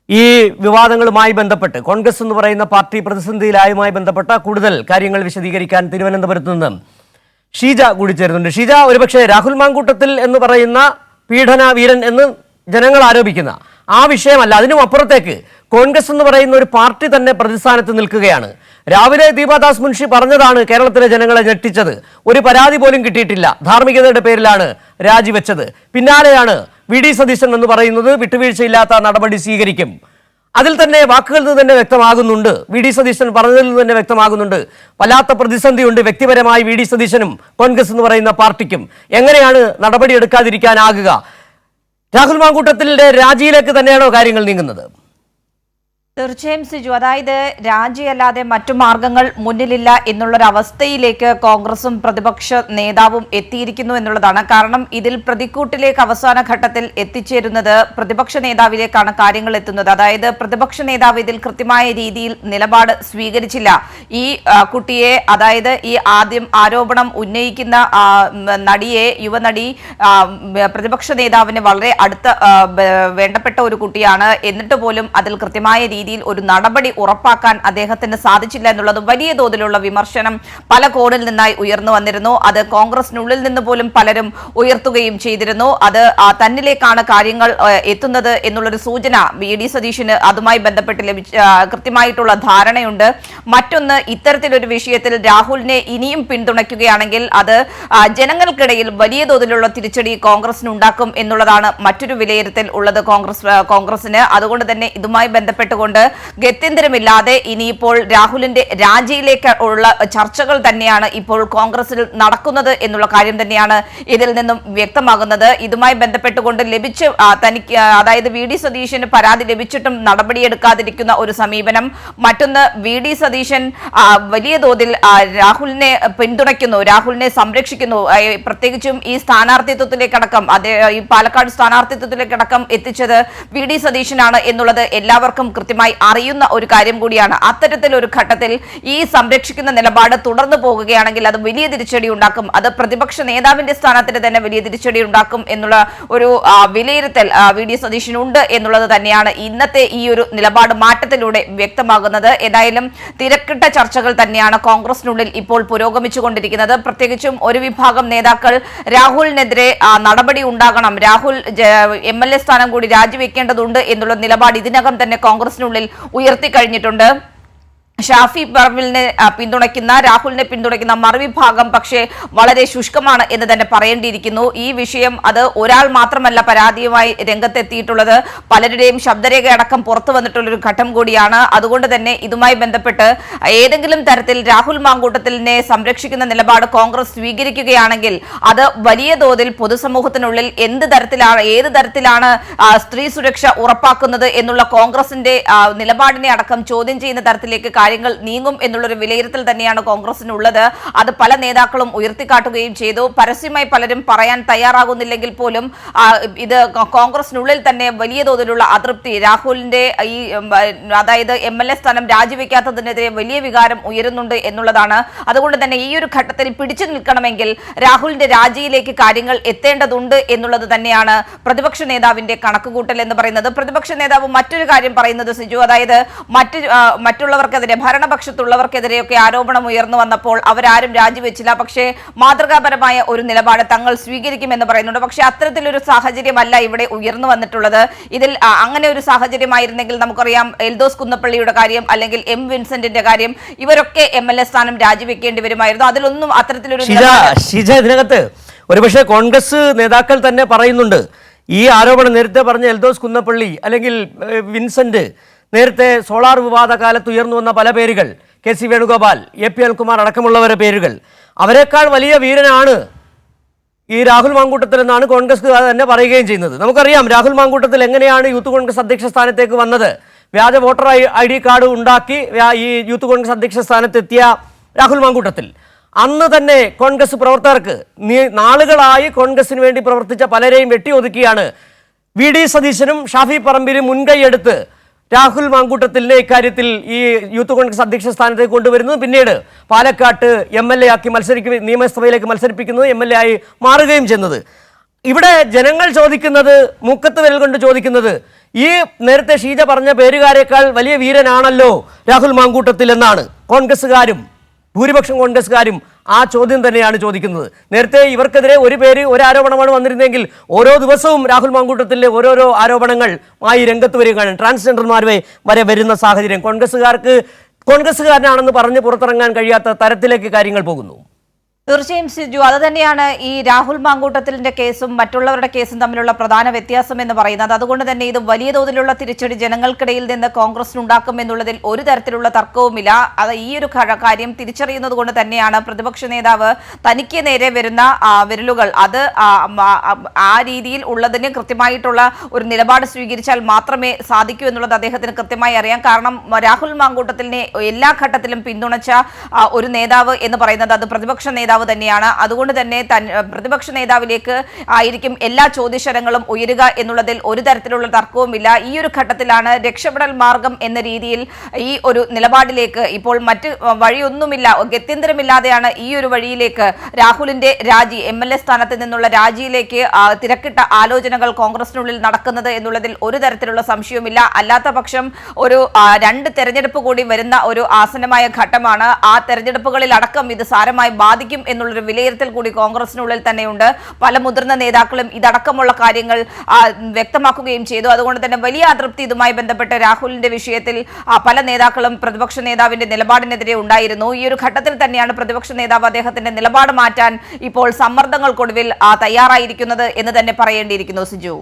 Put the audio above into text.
ഈ വിവാദങ്ങളുമായി ബന്ധപ്പെട്ട് കോൺഗ്രസ് എന്ന് പറയുന്ന പാർട്ടി പ്രതിസന്ധിയിലായുമായി ബന്ധപ്പെട്ട കൂടുതൽ കാര്യങ്ങൾ വിശദീകരിക്കാൻ തിരുവനന്തപുരത്ത് നിന്ന് ഷീജ കൂടി ചേരുന്നുണ്ട്. ഷീജ, ഒരുപക്ഷെ രാഹുൽ മാങ്കൂട്ടത്തിൽ എന്ന് പറയുന്ന പീഡന വീരൻ എന്ന് ജനങ്ങൾ ആരോപിക്കുന്ന ആ വിഷയമല്ല, അതിനും അപ്പുറത്തേക്ക് കോൺഗ്രസ് എന്ന് പറയുന്ന ഒരു പാർട്ടി തന്നെ പ്രതിസ്ഥാനത്ത് നിൽക്കുകയാണ്. രാവിലെ ദീപാദാസ് മുൻഷി പറഞ്ഞതാണ് കേരളത്തിലെ ജനങ്ങളെ ഞെട്ടിച്ചത്. ഒരു പരാതി പോലും കിട്ടിയിട്ടില്ല, ധാർമ്മികതയുടെ പേരിലാണ് രാജിവെച്ചത്. പിന്നാലെയാണ് വി ഡി സതീശൻ എന്ന് പറയുന്നത് വിട്ടുവീഴ്ചയില്ലാത്ത നടപടി സ്വീകരിക്കും. അതിൽ തന്നെ വാക്കുകളിൽ നിന്ന് തന്നെ വ്യക്തമാകുന്നുണ്ട്, വി ഡി സതീശൻ പറഞ്ഞതിൽ നിന്ന് തന്നെ വ്യക്തമാകുന്നുണ്ട് വല്ലാത്ത പ്രതിസന്ധിയുണ്ട് വ്യക്തിപരമായി വി ഡി സതീശനും കോൺഗ്രസ് എന്ന് പറയുന്ന പാർട്ടിക്കും. എങ്ങനെയാണ് നടപടി എടുക്കാതിരിക്കാനാകുക? രാഹുൽ മാങ്കൂട്ടത്തിന്റെ രാജിയിലേക്ക് തന്നെയാണോ കാര്യങ്ങൾ നീങ്ങുന്നത്? തീർച്ചയായും സിജു, അതായത് രാജിയല്ലാതെ മറ്റു മാർഗങ്ങൾ മുന്നിലില്ല എന്നുള്ളൊരവസ്ഥയിലേക്ക് കോൺഗ്രസും പ്രതിപക്ഷ നേതാവും എത്തിയിരിക്കുന്നു എന്നുള്ളതാണ്. കാരണം ഇതിൽ പ്രതിക്കൂട്ടിലേക്ക് അവസാന ഘട്ടത്തിൽ എത്തിച്ചേരുന്നത് പ്രതിപക്ഷ നേതാവിലേക്കാണ് കാര്യങ്ങൾ എത്തുന്നത്. അതായത് പ്രതിപക്ഷ നേതാവ് ഇതിൽ കൃത്യമായ രീതിയിൽ നിലപാട് സ്വീകരിച്ചില്ല. ഈ കുട്ടിയെ, അതായത് ഈ ആദ്യം ആരോപണം ഉന്നയിക്കുന്ന നടിയെ, യുവനടി പ്രതിപക്ഷ നേതാവിന് വളരെ അടുത്ത വേണ്ടപ്പെട്ട ഒരു കുട്ടിയാണ്. എന്നിട്ട് പോലും അതിൽ കൃത്യമായ ഒരു നടപടി ഉറപ്പാക്കാൻ അദ്ദേഹത്തിന് സാധിച്ചില്ല എന്നുള്ളത് വലിയ തോതിലുള്ള വിമർശനം പല കോണിൽ നിന്നായി ഉയർന്നു വന്നിരുന്നു. അത് കോൺഗ്രസിനുള്ളിൽ നിന്ന് പോലും പലരും ഉയർത്തുകയും ചെയ്തിരുന്നു. അത് തന്നിലേക്കാണ് കാര്യങ്ങൾ എത്തുന്നത് എന്നുള്ളൊരു സൂചന വി ഡി സതീശന് അതുമായി ബന്ധപ്പെട്ട് കൃത്യമായിട്ടുള്ള ധാരണയുണ്ട്. മറ്റൊന്ന്, ഇത്തരത്തിലൊരു വിഷയത്തിൽ രാഹുലിനെ ഇനിയും പിന്തുണയ്ക്കുകയാണെങ്കിൽ അത് ജനങ്ങൾക്കിടയിൽ വലിയ തോതിലുള്ള തിരിച്ചടി കോൺഗ്രസിനുണ്ടാക്കും എന്നുള്ളതാണ് മറ്റൊരു വിലയിരുത്തൽ ഉള്ളത് കോൺഗ്രസിന്. അതുകൊണ്ട് തന്നെ ഇതുമായി ബന്ധപ്പെട്ടുകൊണ്ട് ഗത്യന്തരമില്ലാതെ ഇനിയിപ്പോൾ രാഹുലിന്റെ രാജിയിലേക്ക് ഉള്ള ചർച്ചകൾ തന്നെയാണ് ഇപ്പോൾ കോൺഗ്രസിൽ നടക്കുന്നത് എന്നുള്ള കാര്യം തന്നെയാണ് ഇതിൽ നിന്നും വ്യക്തമാകുന്നത്. ഇതുമായി ബന്ധപ്പെട്ടുകൊണ്ട് തനിക്ക്, അതായത് വി ഡി സതീശന് പരാതി ലഭിച്ചിട്ടും നടപടിയെടുക്കാതിരിക്കുന്ന ഒരു സമീപനം. മറ്റൊന്ന്, വി ഡി സതീശൻ വലിയ തോതിൽ രാഹുലിനെ പിന്തുണയ്ക്കുന്നു, രാഹുലിനെ സംരക്ഷിക്കുന്നു. പ്രത്യേകിച്ചും ഈ സ്ഥാനാർത്ഥിത്വത്തിലേക്കടക്കം, ഈ പാലക്കാട് സ്ഥാനാർത്ഥിത്വത്തിലേക്കടക്കം എത്തിച്ചത് വി ഡി സതീശനാണ് എന്നുള്ളത് എല്ലാവർക്കും കൃത്യമായി അറിയുന്ന ഒരു കാര്യം കൂടിയാണ്. അത്തരത്തിലൊരു ഘട്ടത്തിൽ ഈ സംരക്ഷിക്കുന്ന നിലപാട് തുടർന്നു പോകുകയാണെങ്കിൽ അത് വലിയ തിരിച്ചടി ഉണ്ടാക്കും. അത് പ്രതിപക്ഷ നേതാവിന്റെ സ്ഥാനത്തിന് തന്നെ വലിയ തിരിച്ചടി ഉണ്ടാക്കും എന്നുള്ള ഒരു വിലയിരുത്തൽ വി ഡി സതീശനുണ്ട് എന്നുള്ളത് തന്നെയാണ് ഇന്നത്തെ ഈ ഒരു നിലപാട് മാറ്റത്തിലൂടെ വ്യക്തമാകുന്നത്. ഏതായാലും തിരക്കിട്ട ചർച്ചകൾ തന്നെയാണ് കോൺഗ്രസിനുള്ളിൽ ഇപ്പോൾ പുരോഗമിച്ചുകൊണ്ടിരിക്കുന്നത്. പ്രത്യേകിച്ചും ഒരു വിഭാഗം നേതാക്കൾ രാഹുലിനെതിരെ നടപടി ഉണ്ടാകണം, രാഹുൽ MLA സ്ഥാനം കൂടി രാജിവെക്കേണ്ടതുണ്ട് എന്നുള്ള നിലപാട് ഇതിനകം തന്നെ കോൺഗ്രസിനുള്ളിൽ ഉയർത്തിക്കഴിഞ്ഞിട്ടുണ്ട്. ഷാഫി പറമ്പിലിനെ പിന്തുണയ്ക്കുന്ന, രാഹുലിനെ പിന്തുണയ്ക്കുന്ന മറുവിഭാഗം പക്ഷേ വളരെ ശുഷ്കമാണ് എന്ന് തന്നെ പറയേണ്ടിയിരിക്കുന്നു. ഈ വിഷയം അത് ഒരാൾ മാത്രമല്ല പരാതിയുമായി രംഗത്തെത്തിയിട്ടുള്ളത്, പലരുടെയും ശബ്ദരേഖ അടക്കം പുറത്തു വന്നിട്ടുള്ളൊരു ഘട്ടം കൂടിയാണ്. അതുകൊണ്ട് തന്നെ ഇതുമായി ബന്ധപ്പെട്ട് ഏതെങ്കിലും തരത്തിൽ രാഹുൽ മാങ്കൂട്ടത്തിലിനെ സംരക്ഷിക്കുന്ന നിലപാട് കോൺഗ്രസ് സ്വീകരിക്കുകയാണെങ്കിൽ അത് വലിയ തോതിൽ പൊതുസമൂഹത്തിനുള്ളിൽ ഏത് തരത്തിലാണ് സ്ത്രീ സുരക്ഷ ഉറപ്പാക്കുന്നത് എന്നുള്ള കോൺഗ്രസിന്റെ നിലപാടിനെ അടക്കം ചോദ്യം ചെയ്യുന്ന തരത്തിലേക്ക് കാര്യങ്ങൾ നീങ്ങും എന്നുള്ളൊരു വിലയിരുത്തൽ തന്നെയാണ് കോൺഗ്രസിനുള്ളത്. അത് പല നേതാക്കളും ഉയർത്തിക്കാട്ടുകയും ചെയ്തു. പരസ്യമായി പലരും പറയാൻ തയ്യാറാകുന്നില്ലെങ്കിൽ പോലും ഇത് കോൺഗ്രസിനുള്ളിൽ തന്നെ വലിയ തോതിലുള്ള അതൃപ്തി, രാഹുലിന്റെ ഈ, അതായത് MLA സ്ഥാനം രാജിവെക്കാത്തതിനെതിരെ വലിയ വികാരം ഉയരുന്നുണ്ട് എന്നുള്ളതാണ്. അതുകൊണ്ട് തന്നെ ഈ ഒരു ഘട്ടത്തിൽ പിടിച്ചു നിൽക്കണമെങ്കിൽ രാഹുലിന്റെ രാജിയിലേക്ക് കാര്യങ്ങൾ എത്തേണ്ടതുണ്ട് എന്നുള്ളത് തന്നെയാണ് പ്രതിപക്ഷ നേതാവിന്റെ കണക്കുകൂട്ടൽ എന്ന് പറയുന്നത്. പ്രതിപക്ഷ നേതാവ് മറ്റൊരു കാര്യം പറയുന്നത് സിജു, അതായത് മറ്റുള്ളവർക്കെതിരെ, ഭരണപക്ഷത്തുള്ളവർക്കെതിരെയൊക്കെ ആരോപണം ഉയർന്നു വന്നപ്പോൾ അവരാരും രാജിവെച്ചില്ല, പക്ഷേ മാതൃകാപരമായ ഒരു നിലപാട് തങ്ങൾ സ്വീകരിക്കുമെന്ന് പറയുന്നുണ്ട്. പക്ഷേ അത്തരത്തിലൊരു സാഹചര്യമല്ല ഇവിടെ ഉയർന്നു വന്നിട്ടുള്ളത്. ഇതിൽ അങ്ങനെ ഒരു സാഹചര്യമായിരുന്നെങ്കിൽ നമുക്കറിയാം എൽദോസ് കുന്നപ്പള്ളിയുടെ കാര്യം, അല്ലെങ്കിൽ M വിൻസെന്റിന്റെ കാര്യം, ഇവരൊക്കെ MLA സ്ഥാനം രാജിവെക്കേണ്ടി വരുമായിരുന്നു. അതിലൊന്നും അത്തരത്തിലൊരു ഇതിനകത്ത് ഒരുപക്ഷെ കോൺഗ്രസ് നേതാക്കൾ തന്നെ പറയുന്നുണ്ട്, ഈ ആരോപണം നേരത്തെ പറഞ്ഞ എൽദോസ് കുന്നപ്പള്ളി അല്ലെങ്കിൽ വിൻസെന്റ്, നേരത്തെ സോളാർ വിവാദ കാലത്ത് ഉയർന്നു വന്ന പല പേരുകൾ, KC വേണുഗോപാൽ, AP അനിൽകുമാർ അടക്കമുള്ളവരുടെ പേരുകൾ, അവരെക്കാൾ വലിയ വീരനാണ് ഈ രാഹുൽ മാങ്കൂട്ടത്തിൽ എന്നാണ് കോൺഗ്രസ് തന്നെ പറയുകയും ചെയ്യുന്നത്. നമുക്കറിയാം രാഹുൽ മാങ്കൂട്ടത്തിൽ എങ്ങനെയാണ് യൂത്ത് കോൺഗ്രസ് അധ്യക്ഷ സ്ഥാനത്തേക്ക് വന്നത്. വ്യാജ വോട്ടർ ID കാർഡ് ഉണ്ടാക്കി ഈ യൂത്ത് കോൺഗ്രസ് അധ്യക്ഷ സ്ഥാനത്തെത്തിയ രാഹുൽ മാങ്കൂട്ടത്തിൽ അന്ന് തന്നെ കോൺഗ്രസ് പ്രവർത്തകർക്ക്, നാളുകളായി കോൺഗ്രസിന് വേണ്ടി പ്രവർത്തിച്ച പലരെയും വെട്ടിയൊതുക്കിയാണ് വി ഡി സതീശനും ഷാഫി പറമ്പിലും മുൻകൈയെടുത്ത് രാഹുൽ മാങ്കൂട്ടത്തിലിനെ ഇക്കാര്യത്തിൽ ഈ യൂത്ത് കോൺഗ്രസ് അധ്യക്ഷ സ്ഥാനത്തേക്ക് കൊണ്ടുവരുന്നത്, പിന്നീട് പാലക്കാട്ട് MLA ആക്കി നിയമസഭയിലേക്ക് മത്സരിപ്പിക്കുന്നത്, MLA ആയി മാറുകയും ചെയ്യുന്നത്. ഇവിടെ ജനങ്ങൾ ചോദിക്കുന്നത്, മുക്കത്ത് വിരൽ കൊണ്ട് ചോദിക്കുന്നത്, ഈ നേരത്തെ ഷീജ പറഞ്ഞ പേരുകാരേക്കാൾ വലിയ വീരനാണല്ലോ രാഹുൽ മാങ്കൂട്ടത്തിൽ എന്നാണ് കോൺഗ്രസ്സുകാരും ഭൂരിപക്ഷം കോൺഗ്രസ്സുകാരും ആ ചോദ്യം തന്നെയാണ് ചോദിക്കുന്നത്. നേരത്തെ ഇവർക്കെതിരെ ഒരു ആരോപണമാണ് വന്നിരുന്നെങ്കിൽ ഓരോ ദിവസവും രാഹുൽ മാങ്കൂട്ടത്തിലെ ഓരോരോ ആരോപണങ്ങൾ ആയി രംഗത്ത് വരികയാണ്. ട്രാൻസ്ജെൻഡർമാർ വരെ വരുന്ന സാഹചര്യം കോൺഗ്രസ്സുകാരനാണെന്ന് പറഞ്ഞ് പുറത്തിറങ്ങാൻ കഴിയാത്ത തരത്തിലേക്ക് കാര്യങ്ങൾ പോകുന്നു. തീർച്ചയായും സിജു, അത് തന്നെയാണ് ഈ രാഹുൽ മാങ്കൂട്ടത്തിലിന്റെ കേസും മറ്റുള്ളവരുടെ കേസും തമ്മിലുള്ള പ്രധാന വ്യത്യാസം എന്ന് പറയുന്നത്. അതുകൊണ്ട് തന്നെ ഇത് വലിയ തോതിലുള്ള തിരിച്ചടി ജനങ്ങൾക്കിടയിൽ നിന്ന് കോൺഗ്രസിനുണ്ടാക്കും എന്നുള്ളതിൽ ഒരു തരത്തിലുള്ള തർക്കവുമില്ല. അത് ഈ ഒരു കാര്യം തിരിച്ചറിയുന്നത് കൊണ്ട് തന്നെയാണ് പ്രതിപക്ഷ നേതാവ് തനിക്ക് നേരെ വരുന്ന വിരലുകൾ അത് ആ രീതിയിൽ ഉള്ളതിന് കൃത്യമായിട്ടുള്ള ഒരു നിലപാട് സ്വീകരിച്ചാൽ മാത്രമേ സാധിക്കൂ എന്നുള്ളത് അദ്ദേഹത്തിന് കൃത്യമായി അറിയാം. കാരണം രാഹുൽ മാങ്കൂട്ടത്തിലിനെ എല്ലാ ഘട്ടത്തിലും പിന്തുണച്ച ഒരു നേതാവ് എന്ന് പറയുന്നത് അത് പ്രതിപക്ഷ നേതാവ് തന്നെയാണ്. അതുകൊണ്ട് തന്നെ പ്രതിപക്ഷ നേതാവിലേക്ക് ആയിരിക്കും എല്ലാ ചോദ്യശരങ്ങളും ഉയരുക എന്നുള്ളതിൽ ഒരു തരത്തിലുള്ള തർക്കവുമില്ല. ഈ ഒരു ഘട്ടത്തിലാണ് രക്ഷപ്പെടൽ മാർഗം എന്ന രീതിയിൽ ഈ ഒരു നിലപാടിലേക്ക് ഇപ്പോൾ മറ്റ് വഴിയൊന്നുമില്ല, ഗത്യന്തരമില്ലാതെയാണ് ഈ ഒരു വഴിയിലേക്ക് രാഹുലിന്റെ രാജി MLA സ്ഥാനത്ത് നിന്നുള്ള രാജിയിലേക്ക് തിരക്കിട്ട ആലോചനകൾ കോൺഗ്രസിനുള്ളിൽ നടക്കുന്നത് എന്നുള്ളതിൽ ഒരു തരത്തിലുള്ള സംശയവുമില്ല. അല്ലാത്ത പക്ഷം ഒരു 2 തെരഞ്ഞെടുപ്പ് കൂടി വരുന്ന ഒരു ആസന്നമായ ഘട്ടമാണ്. ആ തെരഞ്ഞെടുപ്പുകളിൽ അടക്കം ഇത് സാരമായി ബാധിക്കും എന്നുള്ളൊരു വിലയിരുത്തൽ കൂടി കോൺഗ്രസിനുള്ളിൽ തന്നെയുണ്ട്. പല മുതിർന്ന നേതാക്കളും ഇതടക്കമുള്ള കാര്യങ്ങൾ വ്യക്തമാക്കുകയും ചെയ്തു. അതുകൊണ്ട് തന്നെ വലിയ അതൃപ്തി ഇതുമായി ബന്ധപ്പെട്ട് രാഹുലിന്റെ വിഷയത്തിൽ പല നേതാക്കളും പ്രതിപക്ഷ നേതാവിന്റെ നിലപാടിനെതിരെ ഉണ്ടായിരുന്നു. ഈ ഒരു ഘട്ടത്തിൽ തന്നെയാണ് പ്രതിപക്ഷ നേതാവ് അദ്ദേഹത്തിന്റെ നിലപാട് മാറ്റാൻ ഇപ്പോൾ സമ്മർദ്ദങ്ങൾക്കൊടുവിൽ തയ്യാറായിരിക്കുന്നത് എന്ന് തന്നെ പറയേണ്ടിയിരിക്കുന്നു. സിജു.